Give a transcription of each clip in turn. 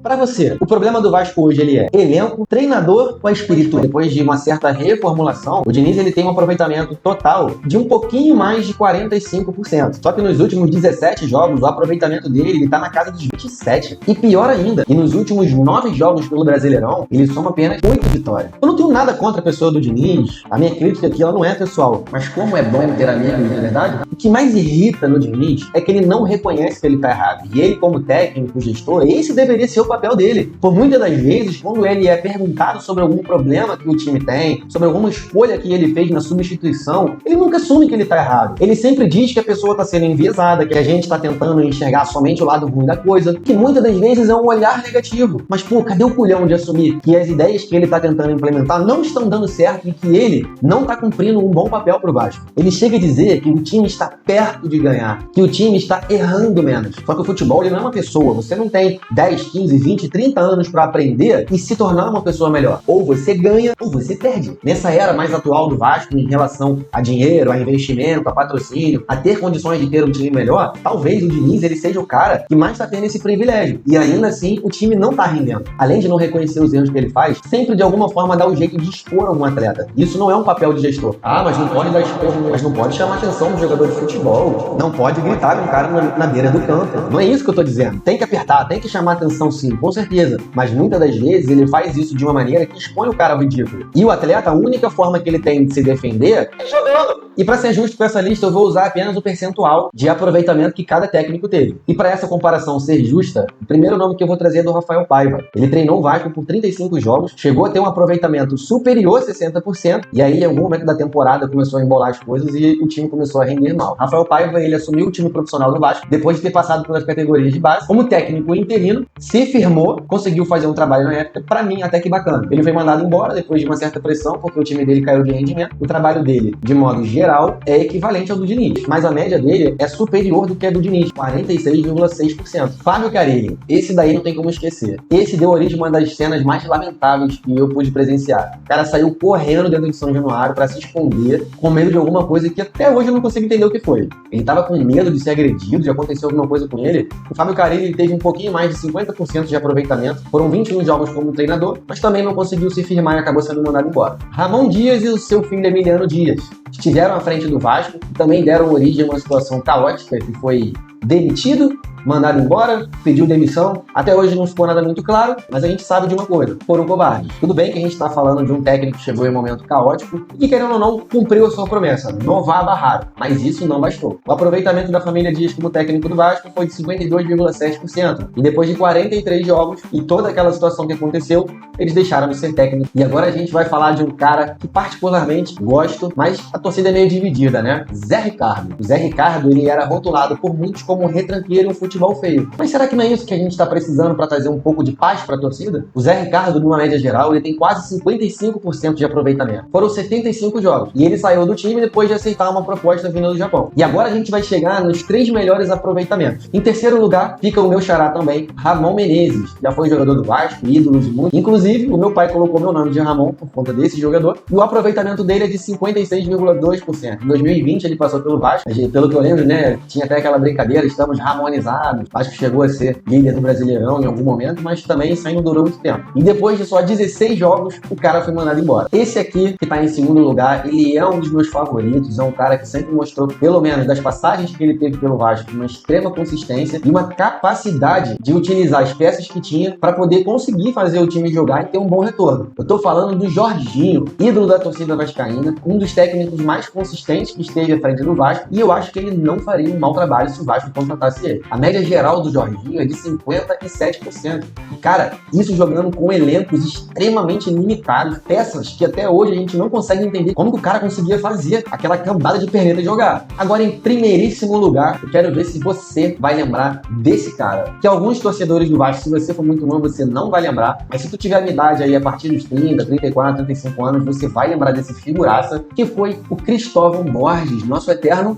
Pra você, o problema do Vasco hoje ele é elenco, treinador ou espírito? Depois de uma certa reformulação, o Diniz ele tem um aproveitamento total de um pouquinho mais de 45%. Só que nos últimos 17 jogos, o aproveitamento dele ele tá na casa dos 27%. E pior ainda, e nos últimos 9 jogos pelo Brasileirão, ele soma apenas 8 vitórias. Eu não tenho nada contra a pessoa do Diniz, a minha crítica aqui ela não é pessoal, mas como é bom ter amigos, na verdade, o que mais irrita no Diniz é que ele não reconhece que ele tá errado. E ele, como técnico, gestor, esse deveria ser o papel dele. Por muitas das vezes, quando ele é perguntado sobre algum problema que o time tem, sobre alguma escolha que ele fez na substituição, ele nunca assume que ele tá errado. Ele sempre diz que a pessoa tá sendo enviesada, que a gente tá tentando enxergar somente o lado ruim da coisa, que muitas das vezes é um olhar negativo. Mas, pô, cadê o culhão de assumir que as ideias que ele tá tentando implementar não estão dando certo e que ele não tá cumprindo um bom papel pro Vasco? Ele chega a dizer que o time está perto de ganhar, que o time está errando menos. Só que o futebol ele não é uma pessoa. Você não tem 10, 15, 20, 30 anos para aprender e se tornar uma pessoa melhor. Ou você ganha ou você perde. Nessa era mais atual do Vasco, em relação a dinheiro, a investimento, a patrocínio, a ter condições de ter um time melhor, talvez o Diniz ele seja o cara que mais está tendo esse privilégio. E ainda assim, o time não está rendendo. Além de não reconhecer os erros que ele faz, sempre de alguma forma dá o jeito de expor algum atleta. Isso não é um papel de gestor. Ah, mas não pode dar expor, mas não pode chamar a atenção do jogador de futebol. Não pode gritar com o cara na beira do campo. Não é isso que eu tô dizendo. Tem que apertar, tem que chamar a atenção sim, com certeza. Mas muitas das vezes ele faz isso de uma maneira que expõe o cara ao ridículo. E o atleta, a única forma que ele tem de se defender é jogando. E para ser justo com essa lista, eu vou usar apenas o percentual de aproveitamento que cada técnico teve. E para essa comparação ser justa, o primeiro nome que eu vou trazer é do Rafael Paiva. Ele treinou o Vasco por 35 jogos, chegou a ter um aproveitamento superior a 60%, e aí em algum momento da temporada começou a embolar as coisas e o time começou a render mal. Rafael Paiva, ele assumiu o time profissional do Vasco, depois de ter passado pelas categorias de base, como técnico interino, se firmou, conseguiu fazer um trabalho na época, pra mim, até que bacana. Ele foi mandado embora depois de uma certa pressão, porque o time dele caiu de rendimento. O trabalho dele, de modo geral, é equivalente ao do Diniz, mas a média dele é superior do que a do Diniz, 46,6%. Fábio Carille, esse daí não tem como esquecer. Esse deu origem a uma das cenas mais lamentáveis que eu pude presenciar. O cara saiu correndo dentro de São Januário pra se esconder, com medo de alguma coisa que até hoje eu não consigo entender o que foi. Ele tava com medo de ser agredido, de acontecer alguma coisa com ele. O Fábio Carille teve um pouquinho mais de 50% de aproveitamento. Foram 21 jogos como treinador, mas também não conseguiu se firmar e acabou sendo mandado embora. Ramon Dias e o seu filho Emiliano Dias estiveram à frente do Vasco e também deram origem a uma situação caótica que foi demitido, mandado embora, pediu demissão. Até hoje não ficou nada muito claro, mas a gente sabe de uma coisa: foram covardes. Tudo bem que a gente está falando de um técnico que chegou em um momento caótico e que, querendo ou não, cumpriu a sua promessa, novar barrado, mas isso não bastou. O aproveitamento da família Dias como técnico do Vasco foi de 52,7%, e depois de 43 jogos e toda aquela situação que aconteceu, eles deixaram de ser técnico. E agora a gente vai falar de um cara que particularmente gosto, mas a torcida é meio dividida, né? Zé Ricardo. O Zé Ricardo, ele era rotulado por muitos como retranqueiro e um futebol feio. Mas será que não é isso que a gente está precisando para trazer um pouco de paz para a torcida? O Zé Ricardo, numa média geral, ele tem quase 55% de aproveitamento. Foram 75 jogos. E ele saiu do time depois de aceitar uma proposta vinda do Japão. E agora a gente vai chegar nos 3 melhores aproveitamentos. Em terceiro lugar, fica o meu xará também, Ramon Menezes. Já foi jogador do Vasco, ídolo de muito. Inclusive, o meu pai colocou meu nome de Ramon por conta desse jogador. E o aproveitamento dele é de 56,2%. Em 2020 ele passou pelo Vasco. Pelo que eu lembro, né, tinha até aquela brincadeira, estamos ramonizados. Acho que chegou a ser líder do Brasileirão em algum momento, mas também isso aí não durou muito tempo. E depois de só 16 jogos, o cara foi mandado embora. Esse aqui, que tá em segundo lugar, ele é um dos meus favoritos, é um cara que sempre mostrou, pelo menos das passagens que ele teve pelo Vasco, uma extrema consistência e uma capacidade de utilizar as peças que tinha para poder conseguir fazer o time jogar e ter um bom retorno. Eu tô falando do Jorginho, ídolo da torcida vascaína, um dos técnicos mais consistentes que esteve à frente do Vasco, e eu acho que ele não faria um mau trabalho se o Vasco contratasse ele. A média geral do Jorginho é de 57%. E, cara, isso jogando com elencos extremamente limitados, peças que até hoje a gente não consegue entender como que o cara conseguia fazer aquela cambada de perneta jogar. Agora, em primeiríssimo lugar, eu quero ver se você vai lembrar desse cara, que alguns torcedores do Vasco, se você for muito novo, você não vai lembrar, mas se tu tiver a minha idade aí, a partir dos 30, 34, 35 anos, você vai lembrar desse figuraça, que foi o Cristóvão Borges, nosso eterno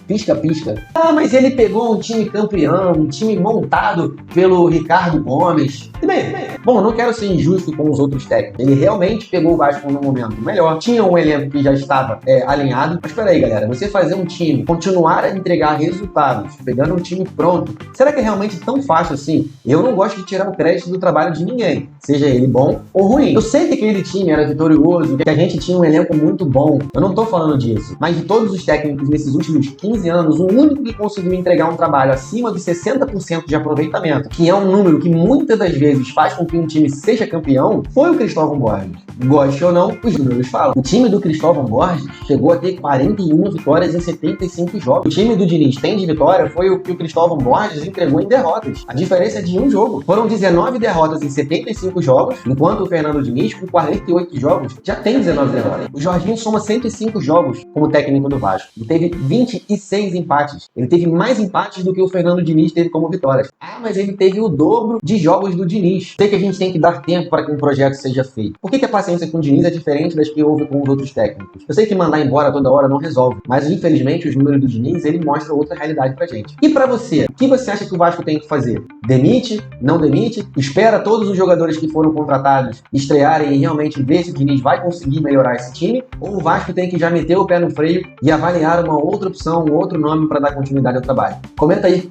pisca-pisca. Ah, mas ele pegou um time campeão, um time montado pelo Ricardo Gomes. E bem, bom, não quero ser injusto com os outros técnicos. Ele realmente pegou o Vasco no momento melhor. Tinha um elenco que já estava alinhado. Mas peraí, galera, você fazer um time, continuar a entregar resultados, pegando um time pronto, será que é realmente tão fácil assim? Eu não gosto de tirar o crédito do trabalho de ninguém, seja ele bom ou ruim. Eu sei que aquele time era vitorioso, que a gente tinha um elenco muito bom. Eu não tô falando disso. Mas de todos os técnicos nesses últimos 15 anos, o único que conseguiu entregar um trabalho acima de 60% de aproveitamento, que é um número que muitas das vezes faz com que um time seja campeão, foi o Cristóvão Borges. Goste ou não, os números falam. O time do Cristóvão Borges chegou a ter 41 vitórias em 75 jogos. O time do Diniz tem de vitória foi o que o Cristóvão Borges entregou em derrotas. A diferença é de um jogo. Foram 19 derrotas em 75 jogos, enquanto o Fernando Diniz, com 48 jogos, já tem 19 derrotas. O Jorginho soma 105 jogos como técnico do Vasco. Ele teve 26 empates. Ele teve mais empates do que o Fernando Diniz teve como vitórias. Ah, mas ele teve o dobro de jogos do Diniz. Sei que a gente tem que dar tempo para que um projeto seja feito. Por que a paciência com o Diniz é diferente das que houve com os outros técnicos? Eu sei que mandar embora toda hora não resolve, mas infelizmente os números do Diniz, ele mostra outra realidade pra gente. E pra você? O que você acha que o Vasco tem que fazer? Demite? Não demite? Espera todos os jogadores que foram contratados estrearem e realmente ver se o Diniz vai conseguir melhorar esse time? Ou o Vasco tem que já meter o pé no freio e avaliar uma outra opção, um outro nome para dar continuidade ao trabalho? Comenta aí.